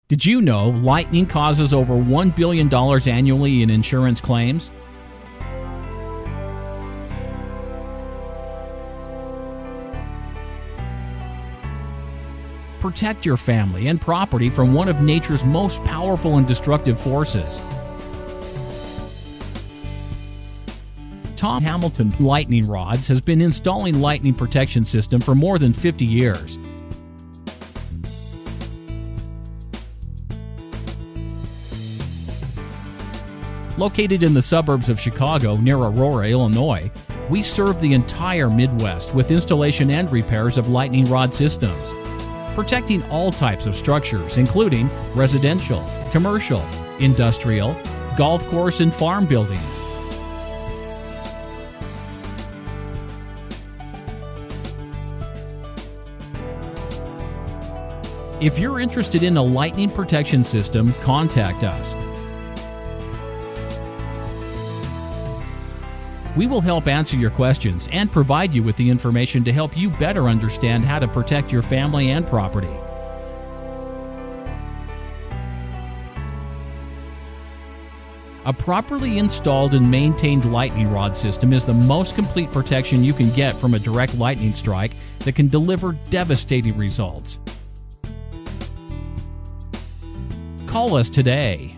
Did you know lightning causes over $1 billion annually in insurance claims? Protect your family and property from one of nature's most powerful and destructive forces. Tom Hamilton Lightning Rods has been installing lightning protection system for more than 50 years. Located in the suburbs of Chicago near Aurora, Illinois, we serve the entire Midwest with installation and repairs of lightning rod systems, protecting all types of structures, including residential, commercial, industrial, golf course, and farm buildings. If you're interested in a lightning protection system, contact us. We will help answer your questions and provide you with the information to help you better understand how to protect your family and property. A properly installed and maintained lightning rod system is the most complete protection you can get from a direct lightning strike that can deliver devastating results. Call us today.